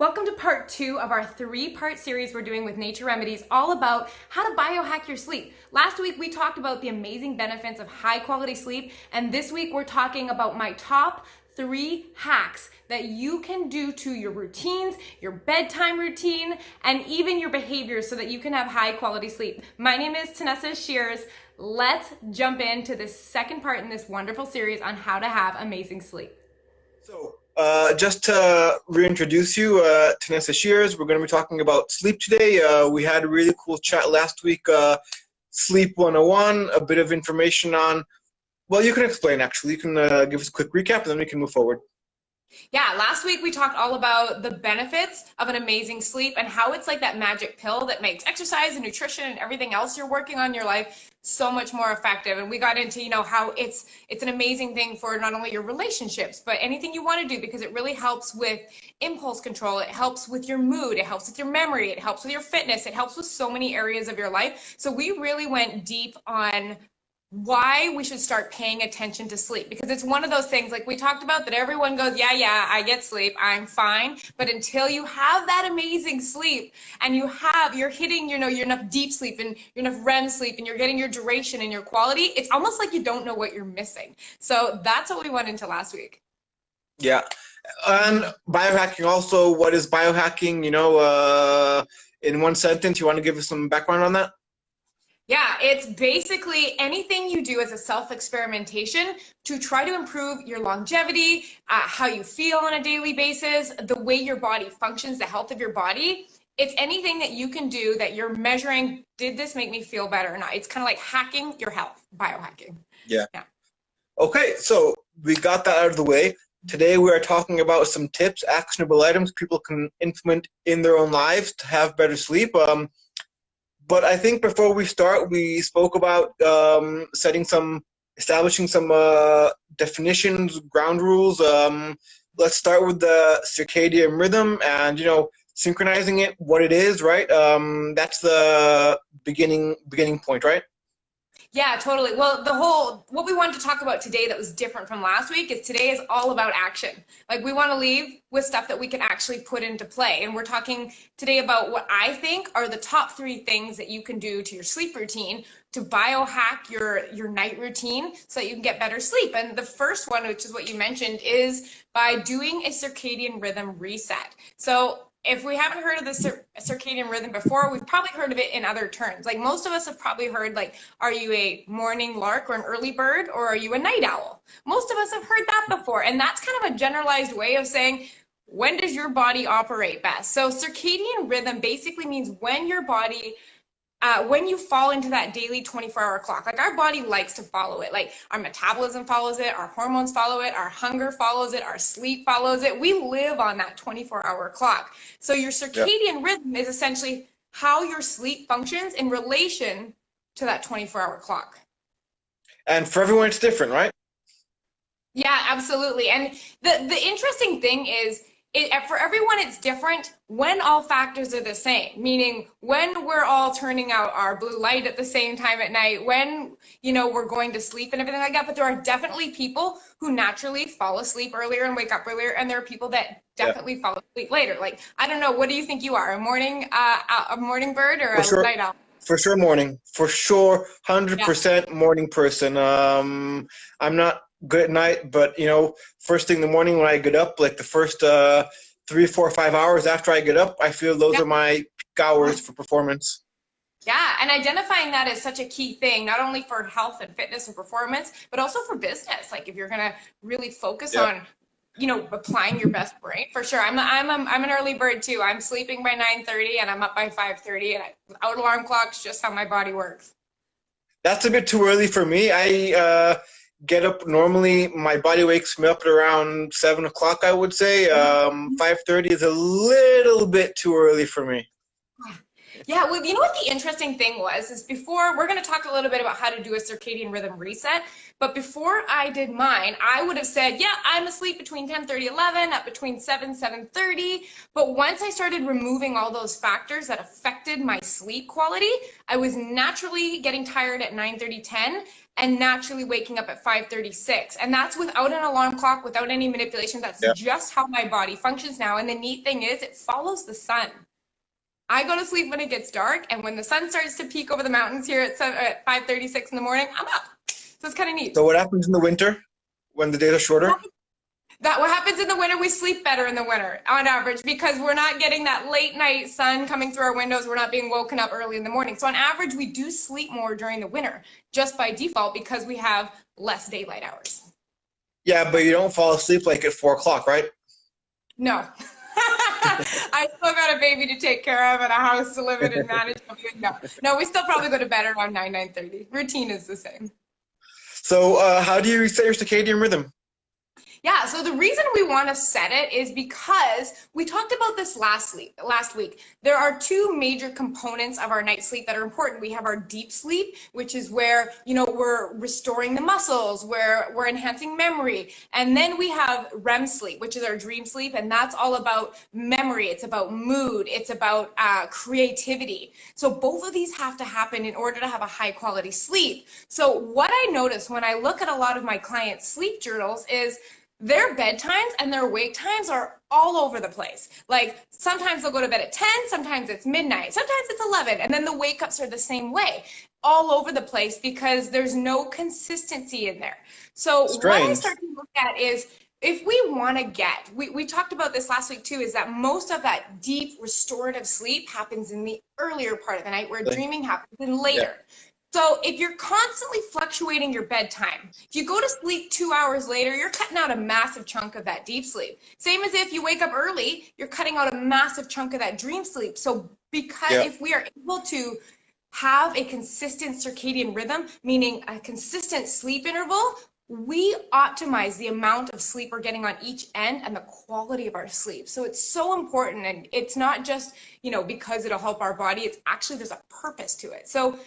Welcome to part 2 of our 3-part series we're doing with Nature Remedies, all about how to biohack your sleep. Last week we talked about the amazing benefits of high quality sleep, and this week we're talking about my top 3 hacks that you can do to your routines, your bedtime routine, and even your behaviors so that you can have high quality sleep. My name is Tanessa Shears. Let's jump into this second part in this wonderful series on how to have amazing sleep. So, just to reintroduce you, Tanessa Shears, we're going to be talking about sleep today. We had a really cool chat last week, Sleep 101, a bit of information on, well, you can explain actually. You can give us a quick recap and then we can move forward. Yeah, last week we talked all about the benefits of an amazing sleep and how it's like that magic pill that makes exercise and nutrition and everything else you're working on in your life so much more effective. And we got into, how it's an amazing thing for not only your relationships, but anything you want to do, because it really helps with impulse control. It helps with your mood. It helps with your memory. It helps with your fitness. It helps with so many areas of your life. So we really went deep on why we should start paying attention to sleep, because it's one of those things like we talked about that everyone goes, yeah, I get sleep, I'm fine. But until you have that amazing sleep and you're hitting, your enough deep sleep and your enough REM sleep and you're getting your duration and your quality, it's almost like you don't know what you're missing. So that's what we went into last week. Yeah. And biohacking also, what is biohacking? In one sentence, you want to give us some background on that? Yeah, it's basically anything you do as a self-experimentation to try to improve your longevity, how you feel on a daily basis, the way your body functions, the health of your body. It's anything that you can do that you're measuring, did this make me feel better or not? It's kind of like hacking your health, biohacking. Yeah. Okay, so we got that out of the way. Today we are talking about some tips, actionable items people can implement in their own lives to have better sleep. But I think before we start, we spoke about establishing some definitions, ground rules. Let's start with the circadian rhythm and, synchronizing it, what it is, right? That's the beginning point, right? Yeah, totally. Well, what we wanted to talk about today that was different from last week is today is all about action. Like, we want to leave with stuff that we can actually put into play. And we're talking today about what I think are the top 3 things that you can do to your sleep routine to biohack your night routine so that you can get better sleep. And the first one, which is what you mentioned, is by doing a circadian rhythm reset. So if we haven't heard of the circadian rhythm before, we've probably heard of it in other terms. Like, most of us have probably heard, like, are you a morning lark or an early bird, or are you a night owl? Most of us have heard that before, and that's kind of a generalized way of saying, when does your body operate best? So circadian rhythm basically means when your body when you fall into that daily 24-hour clock. Like, our body likes to follow it. Like, our metabolism follows it, our hormones follow it, our hunger follows it, our sleep follows it. We live on that 24-hour clock. So your circadian rhythm is essentially how your sleep functions in relation to that 24-hour clock. And for everyone, it's different, right? Yeah, absolutely. And the interesting thing is, for everyone, it's different when all factors are the same, meaning when we're all turning out our blue light at the same time at night, when, we're going to sleep and everything like that. But there are definitely people who naturally fall asleep earlier and wake up earlier. And there are people that definitely fall asleep later. Like, I don't know, what do you think you are? A morning bird or a night owl? For sure morning. For sure, 100% morning person. I'm not good at night, but first thing in the morning when I get up, like the first 3, 4, 5 hours after I get up, I feel those are my peak hours for performance. Yeah, and identifying that is such a key thing, not only for health and fitness and performance, but also for business. Like, if you're gonna really focus on applying your best brain, for sure. I'm an early bird too. I'm sleeping by 9:30 and I'm up by 5:30, and without alarm clocks, just how my body works. That's a bit too early for me. I get up normally. My body wakes me up at around 7 o'clock, I would say. 5:30 is a little bit too early for me. Yeah, well, you know what the interesting thing was is before, we're going to talk a little bit about how to do a circadian rhythm reset, but before I did mine, I would have said, yeah, I'm asleep between 10:30, 11, up between 7, 7:30. But once I started removing all those factors that affected my sleep quality, I was naturally getting tired at 9:30, 10, and naturally waking up at 5:36. And that's without an alarm clock, without any manipulation. That's Yeah. just how my body functions now. And the neat thing is it follows the sun. I go to sleep when it gets dark, and when the sun starts to peek over the mountains here at 5:36 in the morning, I'm up. So it's kind of neat. So what happens in the winter when the days are shorter? What happens in the winter, we sleep better in the winter on average because we're not getting that late night sun coming through our windows. We're not being woken up early in the morning. So on average, we do sleep more during the winter just by default because we have less daylight hours. Yeah, but you don't fall asleep like at 4 o'clock, right? No. I still got a baby to take care of and a house to live in and manage. No, we still probably go to bed around 9, 9:30. Routine is the same. So how do you reset your circadian rhythm? Yeah, so the reason we want to set it is because we talked about this last week. There are two major components of our night sleep that are important. We have our deep sleep, which is where, we're restoring the muscles, where we're enhancing memory. And then we have REM sleep, which is our dream sleep, and that's all about memory. It's about mood. It's about creativity. So both of these have to happen in order to have a high quality sleep. So what I notice when I look at a lot of my clients' sleep journals is their bedtimes and their wake times are all over the place. Like sometimes they'll go to bed at 10, sometimes it's midnight, sometimes it's 11, and then the wake ups are the same way, all over the place because there's no consistency in there. So Strange. what I start to look at is if we want to get, we talked about this last week too, is that most of that deep restorative sleep happens in the earlier part of the night where dreaming happens in later. Yeah. So if you're constantly fluctuating your bedtime, if you go to sleep 2 hours later, you're cutting out a massive chunk of that deep sleep. Same as if you wake up early, you're cutting out a massive chunk of that dream sleep. So if we are able to have a consistent circadian rhythm, meaning a consistent sleep interval, we optimize the amount of sleep we're getting on each end and the quality of our sleep. So it's so important, and it's not just, because it'll help our body, it's actually, there's a purpose to it. So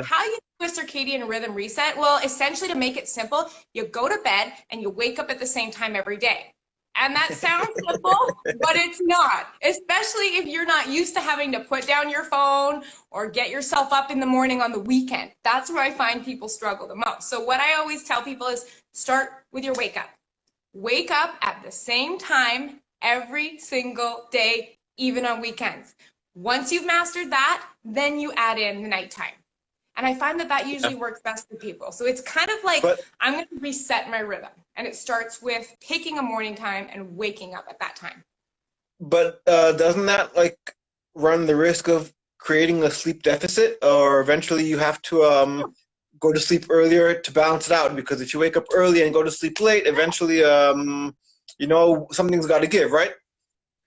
how you do a circadian rhythm reset? Well, essentially, to make it simple, you go to bed and you wake up at the same time every day. And that sounds simple, but it's not, especially if you're not used to having to put down your phone or get yourself up in the morning on the weekend. That's where I find people struggle the most. So what I always tell people is start with your wake up. Wake up at the same time every single day, even on weekends. Once you've mastered that, then you add in the nighttime. And I find that usually works best for people. So it's kind of like, I'm going to reset my rhythm. And it starts with taking a morning time and waking up at that time. But doesn't that run the risk of creating a sleep deficit? Or eventually you have to go to sleep earlier to balance it out? Because if you wake up early and go to sleep late, eventually, something's got to give, right?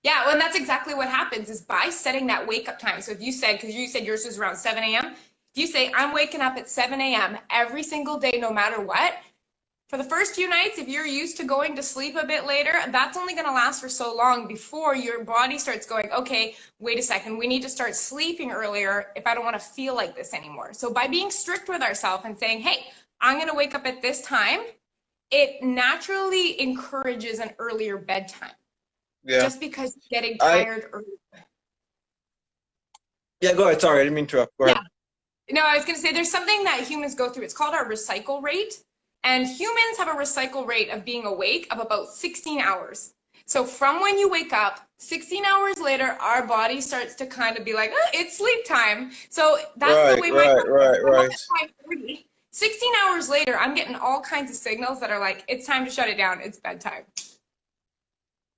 Yeah, well, and that's exactly what happens is by setting that wake up time. So if you said, because you said yours was around 7 a.m., if you say, I'm waking up at 7 a.m. every single day, no matter what, for the first few nights, if you're used to going to sleep a bit later, that's only going to last for so long before your body starts going, okay, wait a second, we need to start sleeping earlier if I don't want to feel like this anymore. So by being strict with ourselves and saying, hey, I'm going to wake up at this time, it naturally encourages an earlier bedtime. Yeah. Just because you're getting tired early. Yeah, go ahead. Sorry, I didn't mean to interrupt. Go ahead. No, I was going to say there's something that humans go through. It's called our recycle rate. And humans have a recycle rate of being awake of about 16 hours. So from when you wake up, 16 hours later, our body starts to kind of be like, oh, it's sleep time. So that's the way right. 16 hours later, I'm getting all kinds of signals that are like, it's time to shut it down. It's bedtime.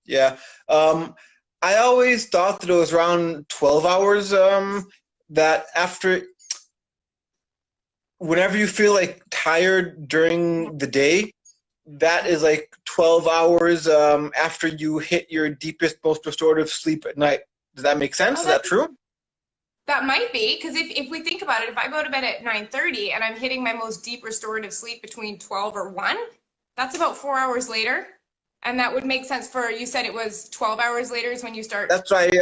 Yeah. I always thought that it was around 12 hours that after... Whenever you feel tired during the day, that is 12 hours after you hit your deepest, most restorative sleep at night. Does that make sense? Is that true? That might be, because if we think about it, if I go to bed at 9:30 and I'm hitting my most deep restorative sleep between 12 or 1, that's about 4 hours later. And that would make sense for, you said it was 12 hours later is when you start. That's what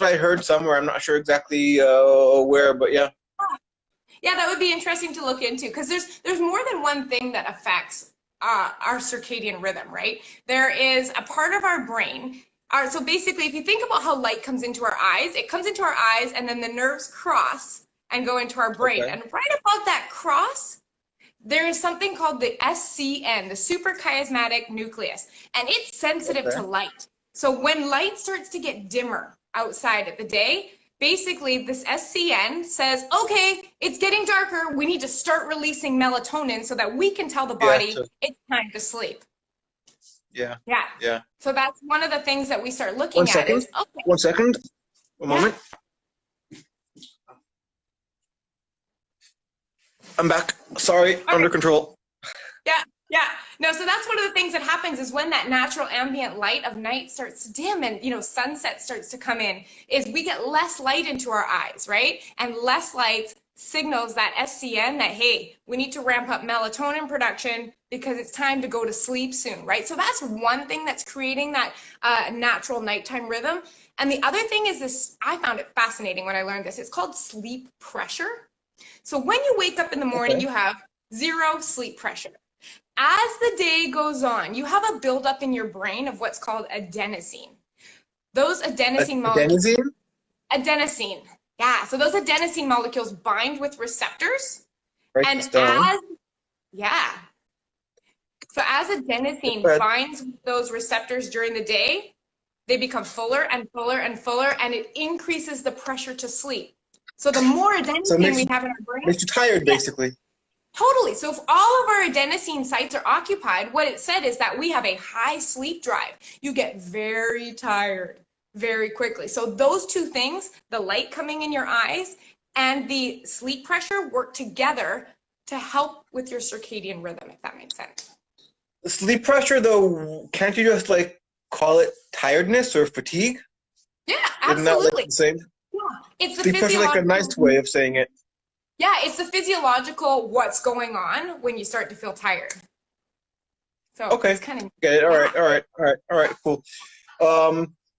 I heard somewhere. I'm not sure exactly where, but yeah. Yeah, that would be interesting to look into, because there's more than one thing that affects our circadian rhythm, right? There is a part of our brain. So basically, if you think about how light comes into our eyes, it comes into our eyes and then the nerves cross and go into our brain. Okay. And right above that cross, there is something called the SCN, the suprachiasmatic nucleus, and it's sensitive to light. So when light starts to get dimmer outside of the day, basically this SCN says, okay, it's getting darker. We need to start releasing melatonin so that we can tell the body it's time to sleep. Yeah. Yeah. Yeah. So that's one of the things that we start looking at is, okay. 1 second. One moment. I'm back. Sorry, under control. Yeah, yeah. No, so that's one of the things that happens is when that natural ambient light of night starts to dim and, you know, sunset starts to come in, is we get less light into our eyes, right? And less light signals that SCN that, hey, we need to ramp up melatonin production because it's time to go to sleep soon, right? So that's one thing that's creating that natural nighttime rhythm. And the other thing is this, I found it fascinating when I learned this, it's called sleep pressure. So when you wake up in the morning, you have zero sleep pressure. As the day goes on, you have a buildup in your brain of what's called adenosine. Those adenosine molecules. Adenosine. Yeah. So those adenosine molecules bind with receptors. And as adenosine binds with those receptors during the day, they become fuller and fuller and fuller, and it increases the pressure to sleep. So the more adenosine we have in our brain, makes you tired, basically. Totally. So if all of our adenosine sites are occupied, what it said is that we have a high sleep drive. You get very tired very quickly. So those two things, the light coming in your eyes and the sleep pressure, work together to help with your circadian rhythm, if that makes sense. The sleep pressure, though, can't you just like call it tiredness or fatigue? Yeah, absolutely. Isn't that like the same? Yeah, it's the sleep pressure, like a nice way of saying it. Yeah, it's the physiological what's going on when you start to feel tired. So it's kind of all right, cool.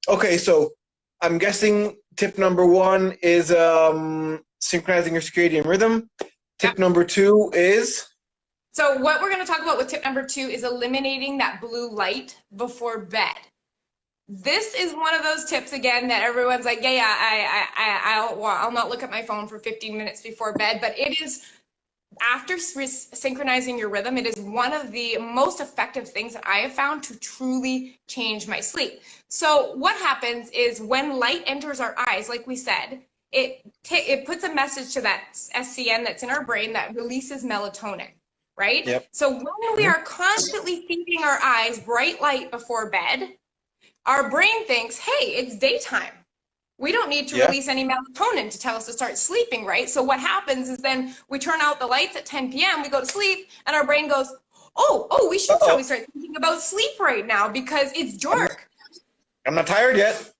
Okay, so I'm guessing tip number 1 is synchronizing your circadian rhythm. Tip number 2 is? So what we're going to talk about with tip number 2 is eliminating that blue light before bed. This is one of those tips, again, that everyone's like, I'll not look at my phone for 15 minutes before bed, but it is, after synchronizing your rhythm, it is one of the most effective things that I have found to truly change my sleep. So what happens is when light enters our eyes, like we said, it puts a message to that SCN that's in our brain that releases melatonin, right? Yep. So when we are constantly feeding our eyes bright light before bed, our brain thinks, hey, it's daytime. We don't need to release any melatonin to tell us to start sleeping, right? So what happens is then we turn out the lights at 10 p.m., we go to sleep, and our brain goes, oh, we should probably start thinking about sleep right now because it's dark. I'm not tired yet.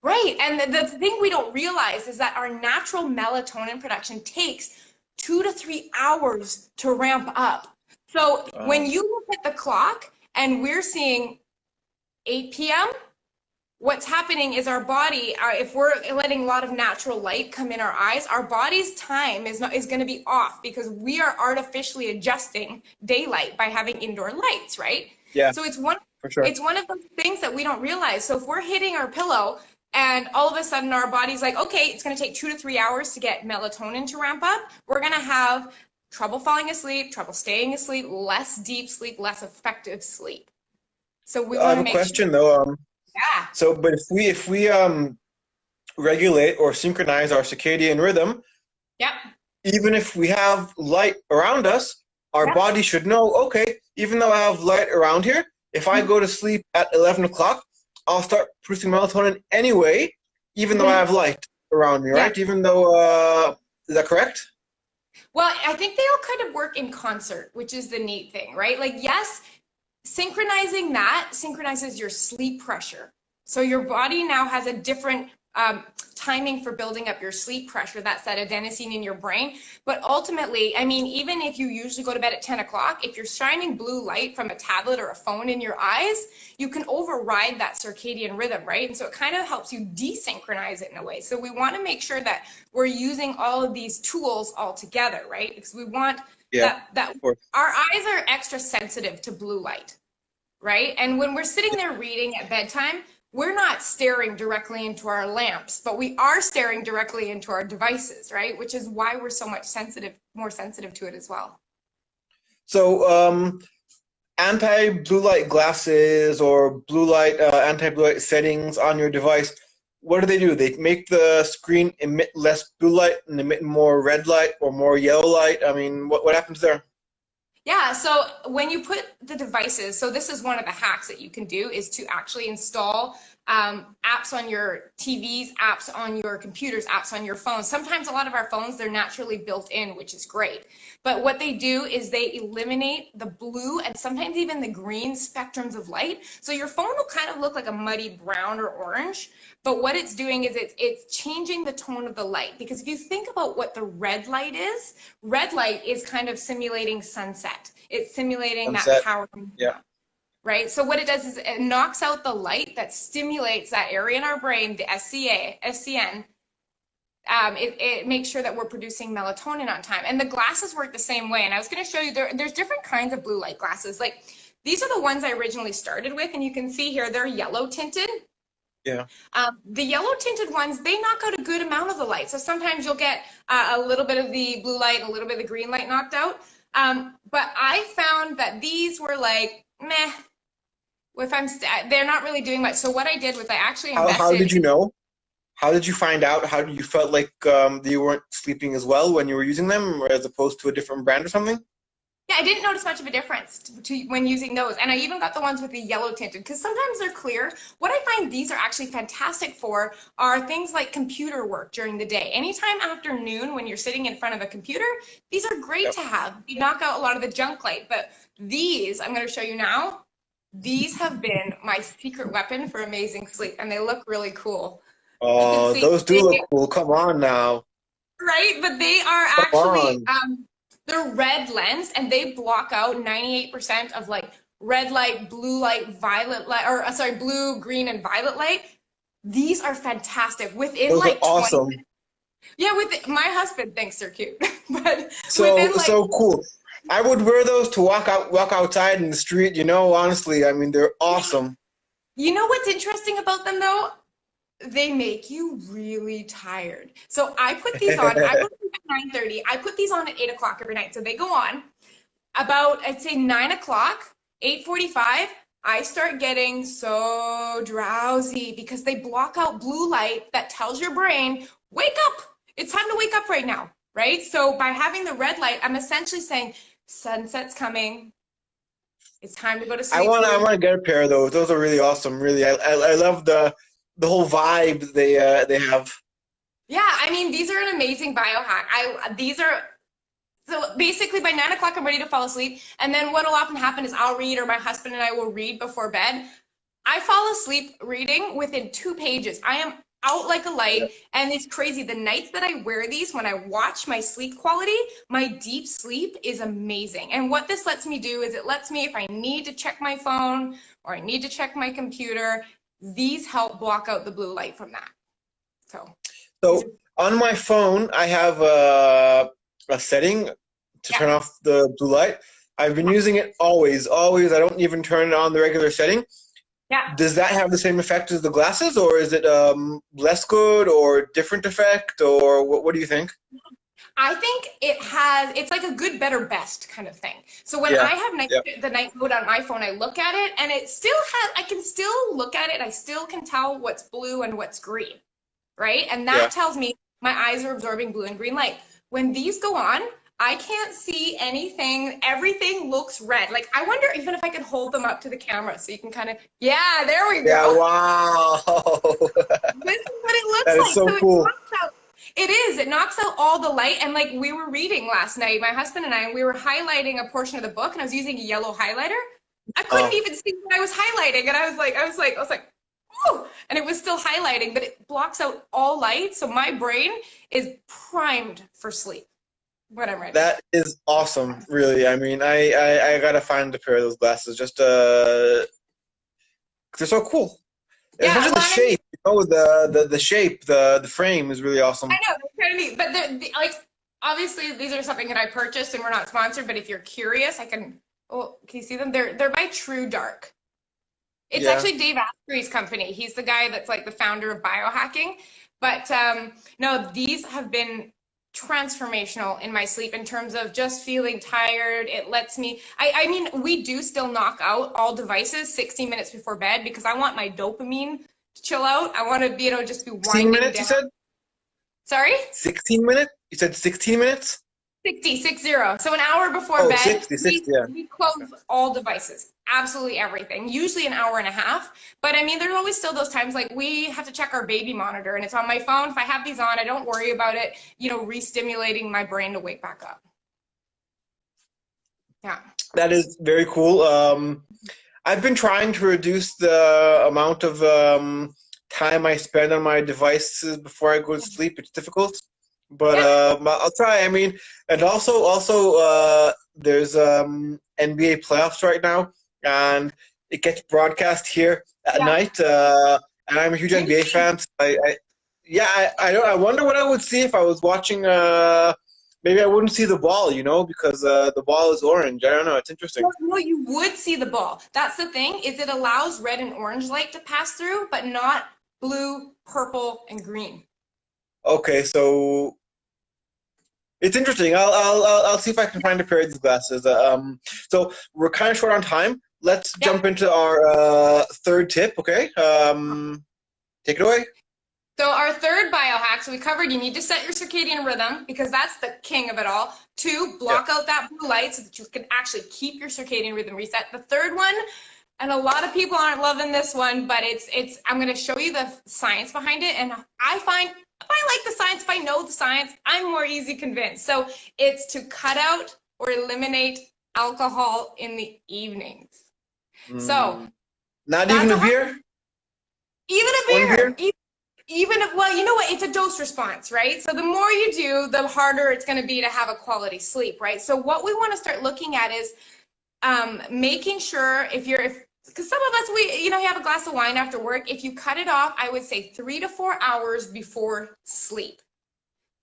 Right, and the thing we don't realize is that our natural melatonin production takes 2 to 3 hours to ramp up. So when you look at the clock and we're seeing 8 p.m., what's happening is our body, if we're letting a lot of natural light come in our eyes, our body's time is going to be off because we are artificially adjusting daylight by having indoor lights, right? Yeah. So it's one of those things that we don't realize. So if we're hitting our pillow and all of a sudden our body's like, okay, it's going to take 2 to 3 hours to get melatonin to ramp up, we're going to have trouble falling asleep, trouble staying asleep, less deep sleep, less effective sleep. So we want to make question though. Yeah. So, but if we regulate or synchronize our circadian rhythm, even if we have light around us, our body should know, okay, even though I have light around here, if I go to sleep at 11 o'clock, I'll start producing melatonin anyway, even though I have light around me, right? Even though, is that correct? Well, I think they all kind of work in concert, which is the neat thing, right? Like, yes, synchronizing that synchronizes your sleep pressure. So your body now has a different time timing for building up your sleep pressure. That's that adenosine in your brain. But ultimately, I mean, even if you usually go to bed at 10 o'clock, if you're shining blue light from a tablet or a phone in your eyes, you can override that circadian rhythm, right? And so it kind of helps you desynchronize it in a way. So we want to make sure that we're using all of these tools all together, right? Because we want that our eyes are extra sensitive to blue light, right? And when we're sitting there reading at bedtime, we're not staring directly into our lamps, but we are staring directly into our devices, right? Which is why we're so much more sensitive to it as well. So anti-blue light glasses or anti-blue light settings on your device, what do? They make the screen emit less blue light and emit more red light or more yellow light. I mean, what happens there? Yeah, so when you put the devices, so this is one of the hacks that you can do, is to actually install apps on your TVs, apps on your computers, apps on your phones. Sometimes a lot of our phones, they're naturally built in, which is great. But what they do is they eliminate the blue and sometimes even the green spectrums of light. So your phone will kind of look like a muddy brown or orange. But what it's doing is it's changing the tone of the light. Because if you think about what the red light is kind of simulating sunset. It's simulating that power. Yeah. Right? So what it does is it knocks out the light that stimulates that area in our brain, the SCN. It makes sure that we're producing melatonin on time. And the glasses work the same way. And I was going to show you, there's different kinds of blue light glasses. Like these are the ones I originally started with. And you can see here, they're yellow tinted. Yeah. The yellow tinted ones, they knock out a good amount of the light. So sometimes you'll get a little bit of the blue light, a little bit of the green light knocked out. But I found that these were like, meh. They're not really doing much. So what I did was I actually invested. How did you know? How did you find out? How did you felt like you weren't sleeping as well when you were using them, as opposed to a different brand or something? Yeah, I didn't notice much of a difference when using those. And I even got the ones with the yellow tinted because sometimes they're clear. What I find these are actually fantastic for are things like computer work during the day. Anytime after noon when you're sitting in front of a computer, these are great to have. You knock out a lot of the junk light. But these, I'm going to show you now, these have been my secret weapon for amazing sleep. And they look really cool. Oh, those do look cool. Come on now. Right? But they are actually... they're red lens and they block out 98% of like red light, blue light, violet light, or sorry, blue, green, and violet light. These are fantastic. Within those like are awesome. 20 minutes. Yeah, my husband thinks they're cute. But so cool. I would wear those to walk outside in the street, you know, honestly. I mean, they're awesome. You know what's interesting about them though? They make you really tired. So I put these on. I go to sleep at 9:30. I put these on at 8 o'clock every night. So they go on about, I'd say 9 o'clock, 8:45. I start getting so drowsy because they block out blue light that tells your brain, wake up. It's time to wake up right now, right? So by having the red light, I'm essentially saying sunset's coming. It's time to go to sleep. I want to get a pair of those. Those are really awesome. Really, I love the whole vibe they have. Yeah, I mean, these are an amazing biohack. So basically by 9 o'clock, I'm ready to fall asleep. And then what will often happen is I'll read, or my husband and I will read before bed. I fall asleep reading within 2 pages. I am out like a light. And it's crazy. The nights that I wear these, when I watch my sleep quality, my deep sleep is amazing. And what this lets me do is it lets me, if I need to check my phone or I need to check my computer, these help block out the blue light from that. So on my phone, I have a setting to turn off the blue light. I've been using it always. I don't even turn it on the regular setting. Yeah. Does that have the same effect as the glasses, or is it less good or different effect, or what do you think? I think it's like a good, better, best kind of thing. So when I have the night mode on my phone, I look at it and I can still look at it. I still can tell what's blue and what's green, right? And that tells me my eyes are absorbing blue and green light. When these go on, I can't see anything. Everything looks red. Like, I wonder even if I could hold them up to the camera so you can kind of, there we go. Yeah, wow. This is what it looks that like. Is so cool. It is. It knocks out all the light. And like we were reading last night, my husband and I, we were highlighting a portion of the book and I was using a yellow highlighter. I couldn't even see what I was highlighting. And I was like, woo, and it was still highlighting, but it blocks out all light. So my brain is primed for sleep when I'm ready. That is awesome, really. I mean, I gotta find a pair of those glasses. Just they're so cool. Yeah, Especially the well, shape. The shape, the frame is really awesome. I know, they're kind of neat, but like obviously these are something that I purchased and we're not sponsored. But if you're curious, I can. Oh, can you see them? They're by True Dark. It's actually Dave Asprey's company. He's the guy that's like the founder of Biohacking. But no, these have been transformational in my sleep in terms of just feeling tired. It lets me, I mean, we do still knock out all devices 60 minutes before bed because I want my dopamine to chill out. I want to be, just be 16 winding minutes, down. you said? Sorry? 16 minutes? You said 16 minutes? 60. So an hour before bed, 60, yeah. we close all devices, absolutely everything, usually an hour and a half. But I mean, there's always still those times like we have to check our baby monitor and it's on my phone. If I have these on, I don't worry about it, re-stimulating my brain to wake back up. Yeah. That is very cool. I've been trying to reduce the amount of time I spend on my devices before I go to sleep. It's difficult. But I'll try. I mean, and also there's NBA playoffs right now, and it gets broadcast here at night. And I'm a huge NBA fan. So I wonder what I would see if I was watching. Maybe I wouldn't see the ball, because the ball is orange. I don't know. It's interesting. No, you would see the ball. That's the thing, is it allows red and orange light to pass through, but not blue, purple, and green. Okay, so it's interesting. I'll see if I can find a pair of these glasses. So we're kind of short on time. Let's jump into our third tip. Okay, take it away. So our third biohack, so we covered you need to set your circadian rhythm because that's the king of it all. 2, block out that blue light so that you can actually keep your circadian rhythm reset. The third one, and a lot of people aren't loving this one, but it's I'm going to show you the science behind it. And I find if I like the science, if I know the science, I'm more easy convinced. So it's to cut out or eliminate alcohol in the evenings. So not even a beer? Even a beer. Even if, well, you know what? It's a dose response, right? So the more you do, the harder it's going to be to have a quality sleep, right? So what we want to start looking at is making sure because some of us, you have a glass of wine after work. If you cut it off, I would say 3 to 4 hours before sleep.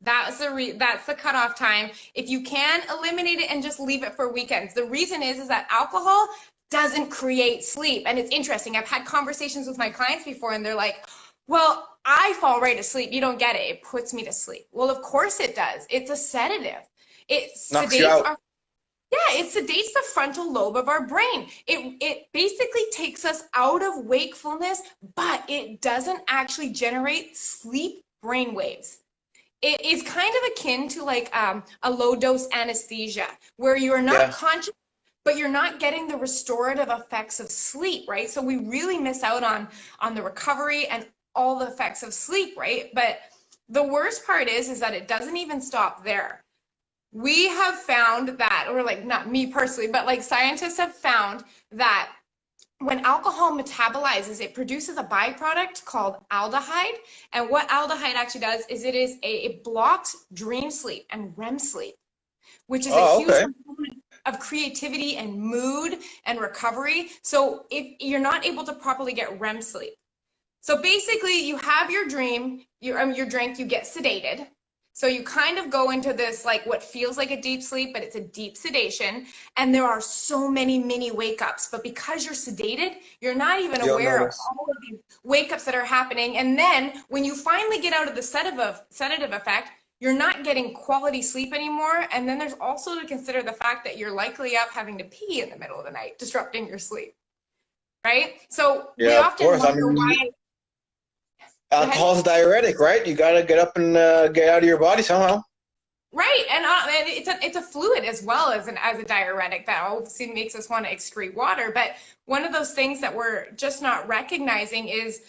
That's the cutoff time. If you can, eliminate it and just leave it for weekends. The reason is that alcohol doesn't create sleep. And it's interesting. I've had conversations with my clients before and they're like, well, I fall right asleep. You don't get it. It puts me to sleep. Well, of course it does. It's a sedative. It knocks you out. It sedates the frontal lobe of our brain. It basically takes us out of wakefulness, but it doesn't actually generate sleep brain waves. It is kind of akin to like a low dose anesthesia where you're not conscious, but you're not getting the restorative effects of sleep, right? So we really miss out on the recovery and all the effects of sleep, right? But the worst part is that it doesn't even stop there. We have found that, or like not me personally, but like scientists have found that when alcohol metabolizes, it produces a byproduct called aldehyde. And what aldehyde actually does is it blocks dream sleep and REM sleep, which is a huge component of creativity and mood and recovery. So if you're not able to properly get REM sleep. So basically you have your dream, your drink, you get sedated. So you kind of go into this like what feels like a deep sleep, but it's a deep sedation. And there are so many mini wake-ups, but because you're sedated, you're not even aware of all of these wake-ups that are happening. And then when you finally get out of the sedative effect, you're not getting quality sleep anymore. And then there's also to consider the fact that you're likely up having to pee in the middle of the night, disrupting your sleep, right? So we often wonder why. Alcohol's a diuretic, right? You got to get up and get out of your body somehow. Right, and it's a fluid as well as a diuretic that obviously makes us want to excrete water. But one of those things that we're just not recognizing is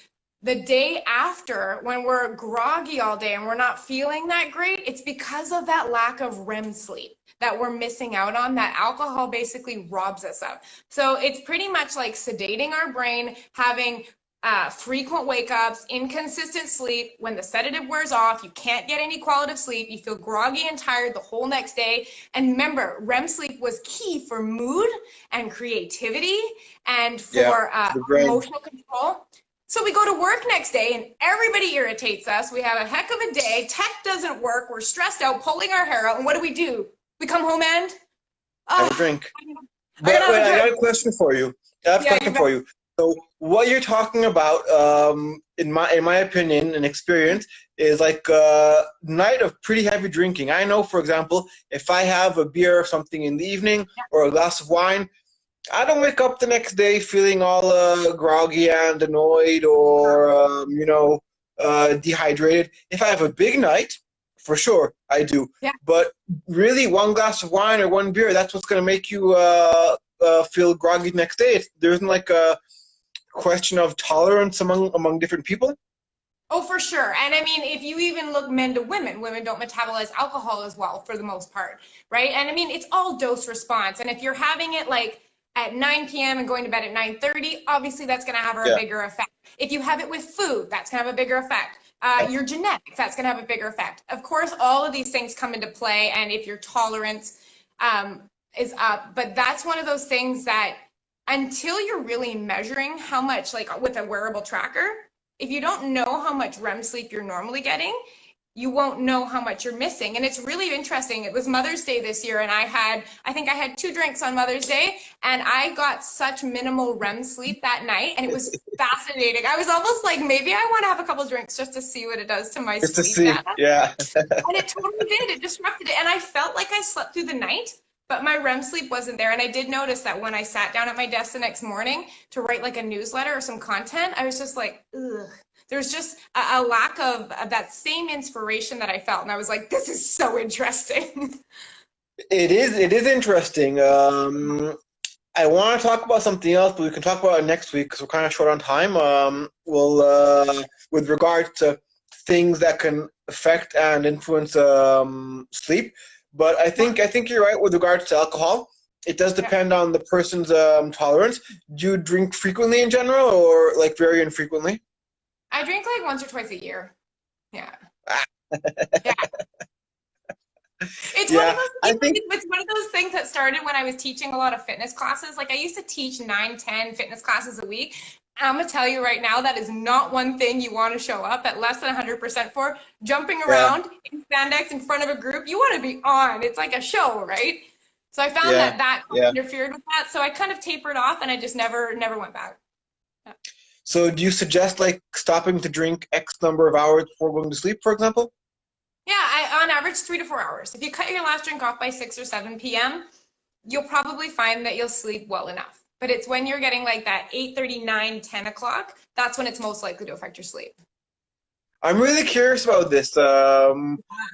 the day after, when we're groggy all day and we're not feeling that great, it's because of that lack of REM sleep that we're missing out on, that alcohol basically robs us of. So it's pretty much like sedating our brain, having frequent wake-ups, inconsistent sleep. When the sedative wears off, you can't get any quality of sleep. You feel groggy and tired the whole next day. And remember, REM sleep was key for mood and creativity and for the brain. emotional control. So we go to work next day and everybody irritates us. We have a heck of a day. Tech doesn't work. We're stressed out, pulling our hair out. And what do? We come home and Have a drink. But wait, I got a question for you. I have a question for you. So what you're talking about, in my opinion and experience, is like a night of pretty heavy drinking. I know, for example, if I have a beer or something in the evening or a glass of wine, I don't wake up the next day feeling all groggy and annoyed or dehydrated. If I have a big night, for sure I do. Yeah. But really, one glass of wine or one beer, that's what's going to make you feel groggy the next day. There isn't like a question of tolerance among different people. Oh, for sure. And I mean, if you even look men to women don't metabolize alcohol as well for the most part, right? And I mean, it's all dose response. And if you're having it like at 9 p.m. and going to bed at 9:30, obviously that's going to have a bigger effect. If you have it with food, that's going to have a bigger effect. Your genetics, that's going to have a bigger effect. Of course, all of these things come into play, and if your tolerance is up, but that's one of those things that until you're really measuring how much, like with a wearable tracker, if you don't know how much REM sleep you're normally getting, you won't know how much you're missing. And it's really interesting. It was Mother's Day this year, and I think I had 2 drinks on Mother's Day, and I got such minimal REM sleep that night, and it was fascinating. I was almost like, maybe I want to have a couple drinks just to see what it does to my sleep. Just to see, yeah. And it totally did. It disrupted it, and I felt like I slept through the night, but my REM sleep wasn't there. And I did notice that when I sat down at my desk the next morning to write like a newsletter or some content, I was just like, ugh. There's just a lack of that same inspiration that I felt. And I was like, this is so interesting. It is interesting. I want to talk about something else, but we can talk about it next week because we're kind of short on time. With regard to things that can affect and influence sleep. But I think you're right with regards to alcohol. It does depend on the person's tolerance. Do you drink frequently in general, or like very infrequently? I drink like once or twice a year. Yeah. Yeah. It's one of those things that started when I was teaching a lot of fitness classes. Like I used to teach 9-10 fitness classes a week. And I'm going to tell you right now, that is not one thing you want to show up at less than 100% for. Jumping around in spandex in front of a group, you want to be on. It's like a show, right? So I found that interfered with that. So I kind of tapered off, and I just never went back. Yeah. So do you suggest like stopping to drink X number of hours before going to sleep, for example? Yeah, on average 3 to 4 hours. If you cut your last drink off by 6 or 7 p.m., you'll probably find that you'll sleep well enough. But it's when you're getting like that 8:30, 9, 10 o'clock, that's when it's most likely to affect your sleep. I'm really curious about this.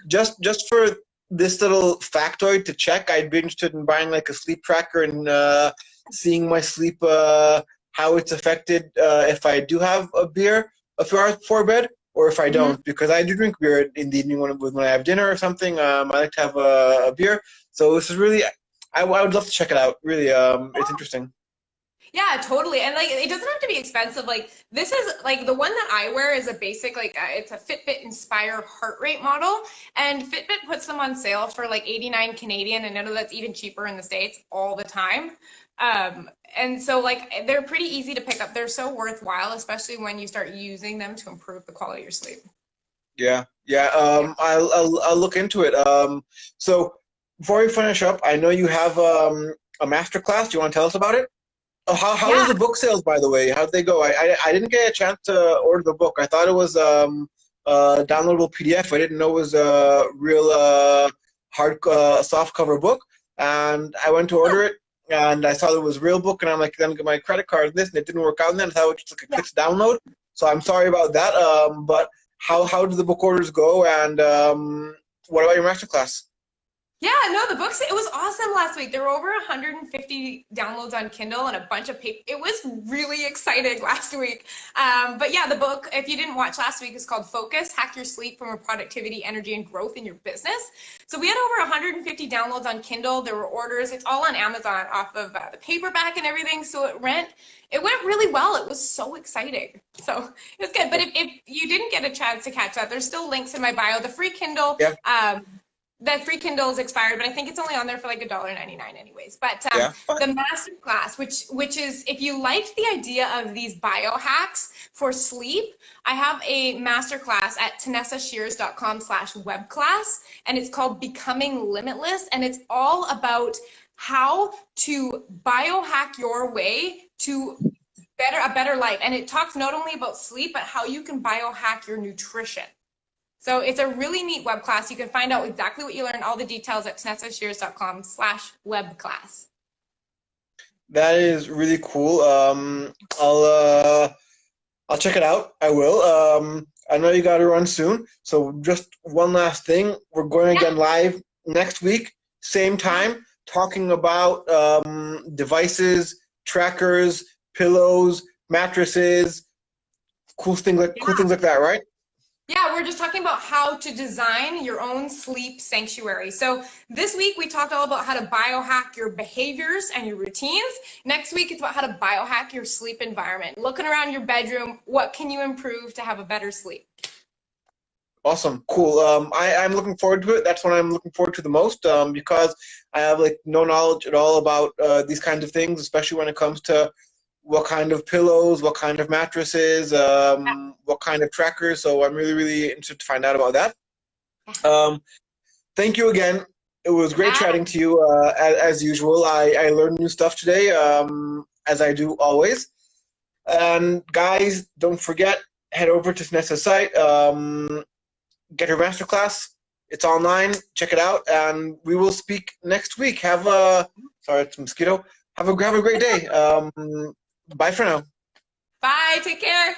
Just for this little factoid to check, I'd be interested in buying like a sleep tracker and seeing my sleep, how it's affected if I do have a beer a few hours before bed, or if I don't, because I do drink beer in the evening when I have dinner or something. I like to have a beer. So this is really, I would love to check it out. Really, it's interesting. Yeah, totally. And like, it doesn't have to be expensive. Like this is like the one that I wear is a basic, like it's a Fitbit Inspire heart rate model, and Fitbit puts them on sale for like 89 Canadian. And I know that's even cheaper in the States all the time. And so like, they're pretty easy to pick up. They're so worthwhile, especially when you start using them to improve the quality of your sleep. Yeah. I'll look into it. So before we finish up, I know you have a masterclass. Do you want to tell us about it? Oh, how was the book sales, by the way? How'd they go? I didn't get a chance to order the book. I thought it was a downloadable PDF. I didn't know it was a real hard soft cover book. And I went to order it, and I saw it was a real book, and I'm like, then get my credit card and this, and it didn't work out. And then I thought it was just like a quick download. So I'm sorry about that. But how did the book orders go? And what about your masterclass? Yeah, no, the books, it was awesome last week. There were over 150 downloads on Kindle and a bunch of paper. It was really exciting last week. But yeah, the book, if you didn't watch last week, is called Focus, Hack Your Sleep for More Productivity, Energy, and Growth in Your Business. So we had over 150 downloads on Kindle. There were orders. It's all on Amazon off of the paperback and everything. So it went really well. It was so exciting. So it was good. But if you didn't get a chance to catch that, there's still links in my bio. The free Kindle, Yeah. that free Kindle is expired, but I think it's only on there for like $1.99 anyways. But Yeah. the master class, which is, if you liked the idea of these biohacks for sleep, I have a master class at tanessashears.com/webclass, and it's called Becoming Limitless, and it's all about how to biohack your way to a better life. And it talks not only about sleep, but how you can biohack your nutrition. So it's a really neat web class. You can find out exactly what you learned, all the details at tanessashears.com/webclass. That is really cool. I'll check it out. I will. I know you got to run soon. So just one last thing. We're going again live next week, same time, talking about devices, trackers, pillows, mattresses, cool things like that, right? Yeah, we're just talking about how to design your own sleep sanctuary. So this week we talked all about how to biohack your behaviors and your routines. Next week it's about how to biohack your sleep environment. Looking around your bedroom, what can you improve to have a better sleep? Awesome, cool. I'm looking forward to it. That's what I'm looking forward to the most, because I have like no knowledge at all about these kinds of things, especially when it comes to what kind of pillows, what kind of mattresses, what kind of trackers. So I'm really, really interested to find out about that. Thank you again. It was great chatting to you as usual. I learned new stuff today, as I do always. And guys, don't forget, head over to Tanessa's site, get her masterclass. It's online. Check it out, and we will speak next week. Sorry, it's a mosquito. Have a great day. Bye for now. Bye, take care.